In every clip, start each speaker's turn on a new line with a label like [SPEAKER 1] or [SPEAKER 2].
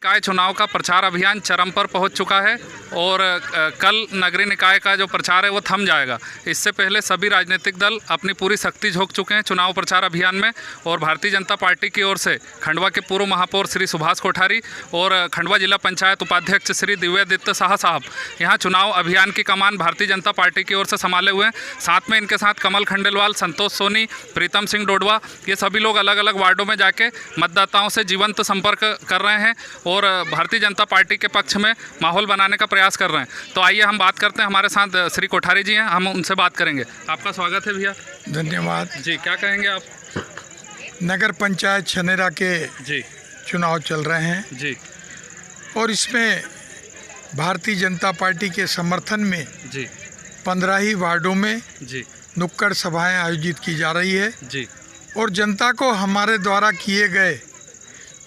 [SPEAKER 1] निकाय चुनाव का प्रचार अभियान चरम पर पहुंच चुका है और कल नगरीय निकाय का जो प्रचार है वो थम जाएगा। इससे पहले सभी राजनीतिक दल अपनी पूरी शक्ति झोंक चुके हैं चुनाव प्रचार अभियान में और भारतीय जनता पार्टी की ओर से खंडवा के पूर्व महापौर श्री सुभाष कोठारी और खंडवा जिला पंचायत उपाध्यक्ष श्री दिव्यादित्य शाह साहब यहाँ चुनाव अभियान की कमान भारतीय जनता पार्टी की ओर से संभाले हुए हैं। साथ में इनके साथ कमल खंडेलवाल, संतोष सोनी, प्रीतम सिंह डोडवा, ये सभी लोग अलग अलग वार्डों में जाके मतदाताओं से जीवंत संपर्क कर रहे हैं और भारतीय जनता पार्टी के पक्ष में माहौल बनाने का प्रयास कर रहे हैं। तो आइए हम बात करते हैं, हमारे साथ श्री कोठारी जी हैं, हम उनसे बात करेंगे। आपका स्वागत है भैया।
[SPEAKER 2] धन्यवाद
[SPEAKER 1] जी, क्या कहेंगे आप?
[SPEAKER 2] नगर पंचायत छनेरा के
[SPEAKER 1] जी
[SPEAKER 2] चुनाव चल रहे हैं
[SPEAKER 1] जी
[SPEAKER 2] और इसमें भारतीय जनता पार्टी के समर्थन में
[SPEAKER 1] जी
[SPEAKER 2] 15 ही वार्डों में
[SPEAKER 1] जी
[SPEAKER 2] नुक्कड़ सभाएं आयोजित की जा रही है
[SPEAKER 1] जी
[SPEAKER 2] और जनता को हमारे द्वारा किए गए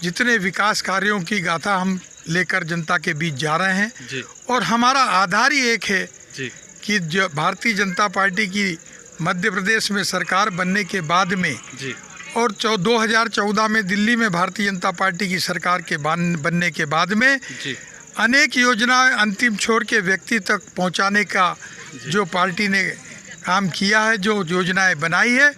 [SPEAKER 2] जितने विकास कार्यों की गाथा हम लेकर जनता के बीच जा रहे हैं
[SPEAKER 1] जी
[SPEAKER 2] और हमारा आधार ही एक है
[SPEAKER 1] जी
[SPEAKER 2] कि जो भारतीय जनता पार्टी की मध्य प्रदेश में सरकार बनने के बाद में
[SPEAKER 1] जी
[SPEAKER 2] और 2014 में दिल्ली में भारतीय जनता पार्टी की सरकार के बनने के बाद में
[SPEAKER 1] जी
[SPEAKER 2] अनेक योजनाएं अंतिम छोर के व्यक्ति तक पहुंचाने का जो पार्टी ने काम किया है, जो योजनाएं बनाई है,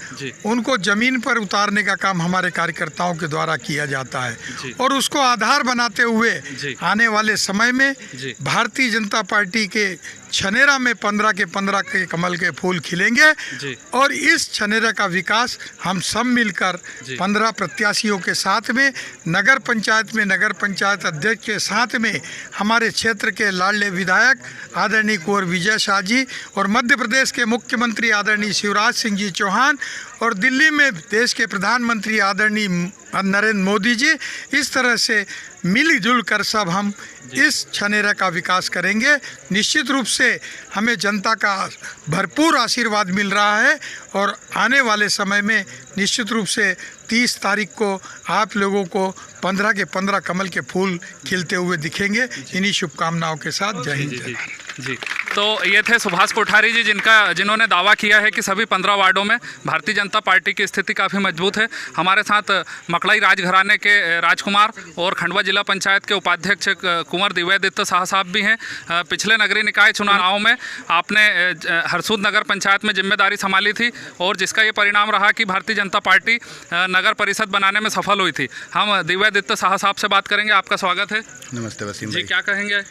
[SPEAKER 2] उनको ज़मीन पर उतारने का काम हमारे कार्यकर्ताओं के द्वारा किया जाता है और उसको आधार बनाते हुए आने वाले समय में भारतीय जनता पार्टी के छनेरा में 15 के 15 के कमल के फूल खिलेंगे और इस छनेरा का विकास हम सब मिलकर 15 प्रत्याशियों के साथ में नगर पंचायत में नगर पंचायत अध्यक्ष के साथ में हमारे क्षेत्र के लाडले विधायक आदरणीय कुंवर विजय शाह जी और मध्य प्रदेश के मुख्यमंत्री आदरणीय शिवराज सिंह जी चौहान और दिल्ली में देश के प्रधानमंत्री आदरणीय नरेंद्र मोदी जी, इस तरह से मिलजुल कर सब हम इस छनेरा का विकास करेंगे। निश्चित रूप से हमें जनता का भरपूर आशीर्वाद मिल रहा है और आने वाले समय में निश्चित रूप से 30 तारीख को आप लोगों को 15 के 15 कमल के फूल खिलते हुए दिखेंगे। इन्हीं शुभकामनाओं के साथ जय हिंद।
[SPEAKER 1] जी, तो ये थे सुभाष कोठारी जी जिन्होंने दावा किया है कि सभी 15 वार्डों में भारतीय जनता पार्टी की स्थिति काफ़ी मजबूत है। हमारे साथ मकड़ई राजघराने के राजकुमार और खंडवा जिला पंचायत के उपाध्यक्ष कुंवर दिव्यादित्य शाह साहब भी हैं। पिछले नगरीय निकाय चुनाव में आपने हरसूद नगर पंचायत में जिम्मेदारी संभाली थी और जिसका ये परिणाम रहा कि भारतीय जनता पार्टी नगर परिषद बनाने में सफल हुई थी। हम दिव्यादित्य शाह साहब से बात करेंगे। आपका स्वागत है।
[SPEAKER 3] नमस्ते वसीम
[SPEAKER 1] जी,
[SPEAKER 3] भाई।
[SPEAKER 1] क्या कहेंगे?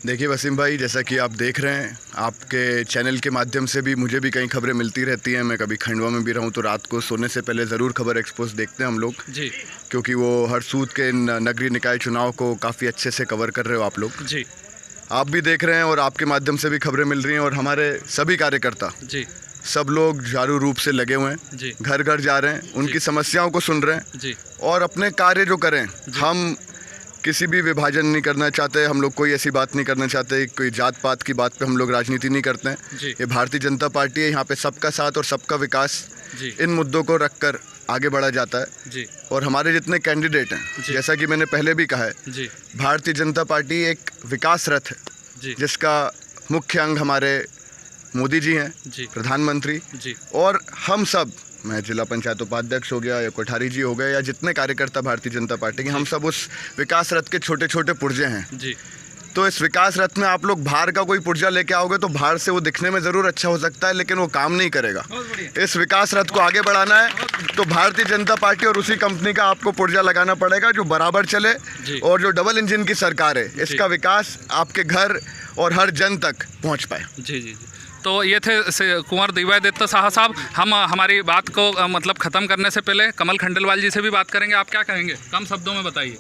[SPEAKER 3] देखिए वसीम भाई, जैसा कि आप देख रहे हैं, आपके चैनल के माध्यम से भी मुझे भी कई खबरें मिलती रहती हैं। मैं कभी खंडवा में भी रहूं तो रात को सोने से पहले ज़रूर खबर एक्सपोज देखते हैं हम लोग
[SPEAKER 1] जी,
[SPEAKER 3] क्योंकि वो हरसूद के नगरीय निकाय चुनाव को काफ़ी अच्छे से कवर कर रहे हो आप लोग
[SPEAKER 1] जी।
[SPEAKER 3] आप भी देख रहे हैं और आपके माध्यम से भी खबरें मिल रही हैं और हमारे सभी कार्यकर्ता
[SPEAKER 1] जी,
[SPEAKER 3] सब लोग जारू रूप से लगे हुए हैं, घर घर जा रहे हैं, उनकी समस्याओं को सुन रहे हैं
[SPEAKER 1] जी
[SPEAKER 3] और अपने कार्य जो करें। हम किसी भी विभाजन नहीं करना चाहते, हम लोग कोई ऐसी बात नहीं करना चाहते, कोई जात पात की बात पे हम लोग राजनीति नहीं करते हैं। ये भारतीय जनता पार्टी है, यहाँ पे सबका साथ और सबका विकास, इन मुद्दों को रखकर आगे बढ़ा जाता है। और हमारे जितने कैंडिडेट हैं, जैसा कि मैंने पहले भी कहा है, भारतीय जनता पार्टी एक विकास रथ है जिसका मुख्य अंग हमारे मोदी जी हैं, प्रधानमंत्री, और हम सब, मैं जिला पंचायत उपाध्यक्ष हो गया या कोठारी जी हो गए या जितने कार्यकर्ता भारतीय जनता पार्टी के, हम सब उस विकास रथ के छोटे छोटे पुर्जे हैं जी। तो इस विकास रथ में आप लोग बाहर का कोई पुर्जा लेके आओगे तो बाहर से वो दिखने में ज़रूर अच्छा हो सकता है, लेकिन वो काम नहीं करेगा। इस विकास रथ को आगे बढ़ाना है तो भारतीय जनता पार्टी और उसी कंपनी का आपको पुर्जा लगाना पड़ेगा जो बराबर चले और जो डबल इंजन की सरकार है, इसका विकास आपके घर और हर जन तक पहुँच पाए।
[SPEAKER 1] जी जी। तो ये थे कुंवर दिव्यादित्य शाह साहब। हम हमारी बात को मतलब ख़त्म करने से पहले कमल खंडेलवाल जी से भी बात करेंगे। आप क्या कहेंगे? कम शब्दों में बताइए।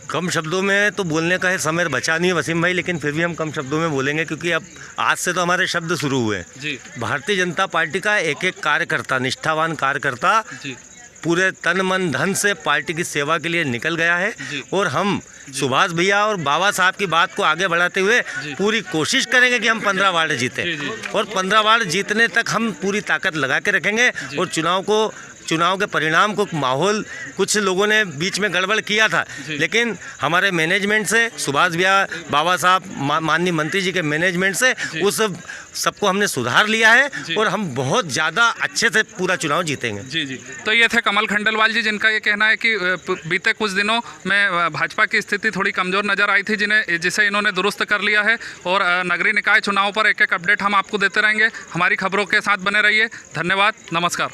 [SPEAKER 4] कम शब्दों में तो बोलने का है समय बचा नहीं है वसीम भाई, लेकिन फिर भी हम कम शब्दों में बोलेंगे क्योंकि अब आज से तो हमारे शब्द शुरू हुए जी। भारतीय जनता पार्टी का एक एक कार्यकर्ता, निष्ठावान कार्यकर्ता जी, पूरे तन मन धन से पार्टी की सेवा के लिए निकल गया है और हम सुभाष भैया और बाबा साहब की बात को आगे बढ़ाते हुए पूरी कोशिश करेंगे कि हम 15 वार्ड जीतें और 15 वार्ड जीतने तक हम पूरी ताकत लगा के रखेंगे और चुनाव के परिणाम को माहौल कुछ लोगों ने बीच में गड़बड़ किया था, लेकिन हमारे मैनेजमेंट से, सुभाष भैया, बाबा साहब, माननीय मंत्री जी के मैनेजमेंट से उस सबको हमने सुधार लिया है और हम बहुत ज़्यादा अच्छे से पूरा चुनाव जीतेंगे।
[SPEAKER 1] जी जी। तो ये थे कमल खंडेलवाल जी, जिनका ये कहना है कि बीते कुछ दिनों में भाजपा की स्थिति थोड़ी कमज़ोर नज़र आई थी, जिसे इन्होंने दुरुस्त कर लिया है। और नगरीय निकाय चुनाव पर एक एक अपडेट हम आपको देते रहेंगे। हमारी खबरों के साथ बने रहिए। धन्यवाद, नमस्कार।